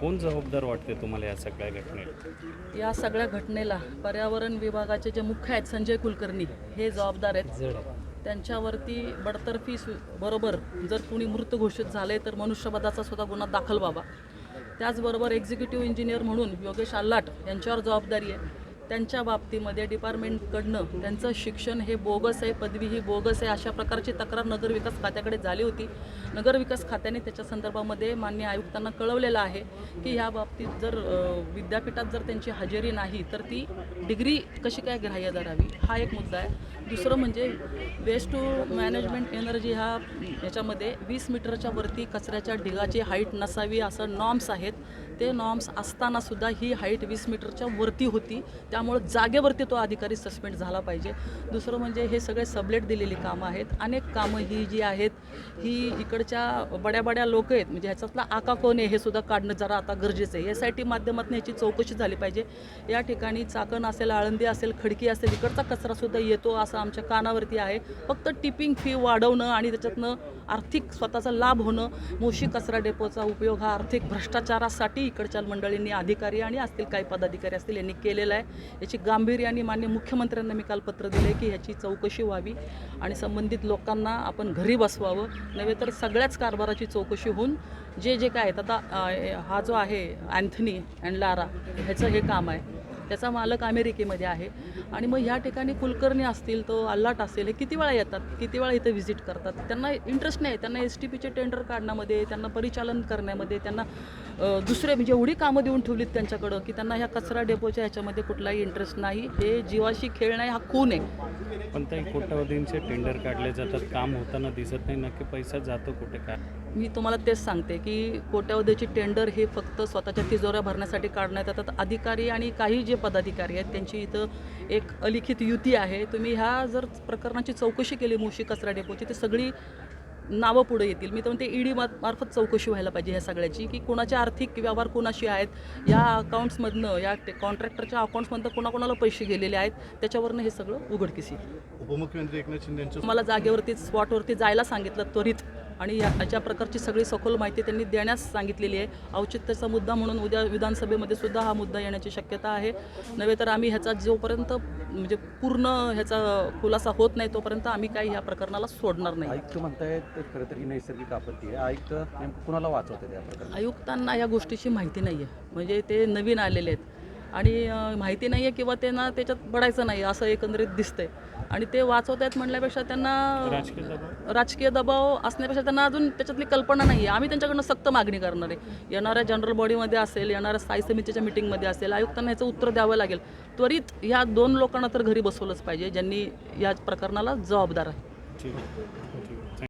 कोण जबाबदार वाटते तुम्हाला या सगळ्या घटनेला? या सगळ्या घटनेला पर्यावरण विभागाचे जे मुख्य आहेत संजय कुलकर्णी हे जबाबदार आहेत. त्यांच्यावरती बडतर्फी बरोबर जर कुणी मृत घोषित झाले तर मनुष्यवधाचा सुद्धा गुन्हा दाखल व्हावा. त्याचबरोबर एक्झिक्युटिव्ह इंजिनियर म्हणून योगेश आल्लाट यांच्यावर जबाबदारी आहे. त्यांच्या बाबतीमध्ये डिपार्टमेंटकडनं त्यांचं शिक्षण हे बोगस आहे, पदवी ही बोगस आहे, अशा प्रकारची तक्रार नगरविकास खात्याकडे झाली होती. नगरविकास खात्याने त्याच्या संदर्भामध्ये माननीय आयुक्तांना कळवलेलं आहे की ह्या बाबतीत जर विद्यापीठात जर त्यांची हजेरी नाही तर ती डिग्री कशी काय ग्राह्य धरावी, हा एक मुद्दा आहे. दुसरं म्हणजे वेस्ट टू मॅनेजमेंट एनर्जी ह्याच्यामध्ये 20 मीटरच्या वरती कचऱ्याच्या ढिगाची हाईट नसावी असं नॉर्म्स आहेत. ते नॉर्म्स असतानासुद्धा ही हाईट 20 मीटरच्या वरती होती. त्यामुळं जागेवरती तो अधिकारी सस्पेंड झाला पाहिजे. दुसरं म्हणजे हे सगळे सबलेट दिलेली कामं आहेत. अनेक कामं ही जी आहेत ही इकडच्या बड्या लोक आहेत, म्हणजे ह्याच्यातला आका कोण आहे हे सुद्धा काढणं जरा आता गरजेचं आहे. SIT माध्यमातून ह्याची चौकशी झाली पाहिजे. या ठिकाणी चाकण असेल, आळंदी असेल, खडकी असेल, इकडचा कचरासुद्धा येतो असं आमच्या कानावरती आहे. फक्त टिपिंग फी वाढवणं आणि त्याच्यातनं आर्थिक स्वतःचा लाभ होणं, मोशी कचरा डेपोचा उपयोग हा आर्थिक भ्रष्टाचारासाठी इकडच्या मंडळींनी, अधिकारी आणि असतील काही पदाधिकारी असतील, यांनी केलेला आहे. याची गांभीर्याने माननीय मुख्यमंत्र्यांना मी काल पत्र दिले की ह्याची चौकशी व्हावी आणि संबंधित लोकांना आपण घरी बसवावं, नव्हे तर सगळ्याच कारभाराची चौकशी होऊन जे काय आहेत. आता हा जो आहे अँथनी अँड लारा ह्याचं हे काम आहे, त्याचा मालक अमेरिकेमध्ये आहे आणि मग ह्या ठिकाणी कुलकर्णी असतील, तो आल्लाट असेल, हे किती वेळा येतात, किती वेळा इथं व्हिजिट करतात. त्यांना इंटरेस्ट नाही, त्यांना STPचे टेंडर काढण्यामध्ये, त्यांना परिचालन करण्यामध्ये, त्यांना दुसरे म्हणजे एवढी कामं देऊन ठेवलीत त्यांच्याकडं की त्यांना ह्या कचरा डेपोच्या ह्याच्यामध्ये कुठलाही इंटरेस्ट नाही. हे जीवाशी खेळ नाही, हा खून आहे. पण ताई, कोट्यावधींचे टेंडर काढले जातात, काम होताना दिसत नाही, नक्की पैसा जातो कुठे काय? मी तुम्हाला तेच सांगते की कोट्यावधीची टेंडर हे फक्त स्वतःच्या तिजोऱ्या भरण्यासाठी काढण्यात येतात. अधिकारी आणि काही जे पदाधिकारी आहेत त्यांची इथं एक अलिखित युती आहे. तुम्ही ह्या जर प्रकरणाची चौकशी केली मोशी कचरा डेपोची, ते सगळी नावं पुढे येतील. मी तर म्हणते ED मार्फत चौकशी व्हायला पाहिजे ह्या सगळ्याची की कोणाचे आर्थिक व्यवहार कोणाशी आहेत, या अकाउंट्समधनं, या कॉन्ट्रॅक्टरच्या अकाउंट्समधनं कोणाकोणाला पैसे गेलेले आहेत, त्याच्यावरनं हे सगळं उघडकीस येईल. उपमुख्यमंत्री एकनाथ शिंदे यांच्या मला जागेवरती स्पॉटवरती जायला सांगितलं त्वरित आणि अशा प्रकारची सगळी सखोल माहिती त्यांनी देण्यास सांगितलेली आहे. औचित्याचा मुद्दा म्हणून उद्या विधानसभेमध्ये सुद्धा हा मुद्दा येण्याची शक्यता आहे. नव्हे तर आम्ही ह्याचा जोपर्यंत म्हणजे पूर्ण ह्याचा खुलासा होत नाही तोपर्यंत आम्ही काही ह्या प्रकरणाला सोडणार नाही. आयुक्त म्हणतायत खरं तर ही नैसर्गिक आपत्ती आहे. आयुक्त नेमकं कुणाला वाचवते या प्रकरणात? आयुक्तांना या गोष्टीची माहिती नाही आहे, म्हणजे ते नवीन आलेले आहेत आणि माहिती नाही आहे किंवा त्यांना त्याच्यात पडायचं नाही असं एकंदरीत दिसतंय आणि ते वाचवत आहेत म्हणल्यापेक्षा त्यांना राजकीय दबाव असण्यापेक्षा त्यांना अजून त्याच्यातली कल्पना नाही आहे. आम्ही त्यांच्याकडनं सक्त मागणी करणार आहे. येणाऱ्या जनरल बॉडीमध्ये असेल, येणाऱ्या स्थायी समितीच्या मिटिंगमध्ये असेल, आयुक्तांना ह्याचं उत्तर द्यावं लागेल. त्वरित ह्या 2 लोकांना तर घरी बसवलंच पाहिजे ज्यांनी या प्रकरणाला जबाबदार आहे. ठीक आहे.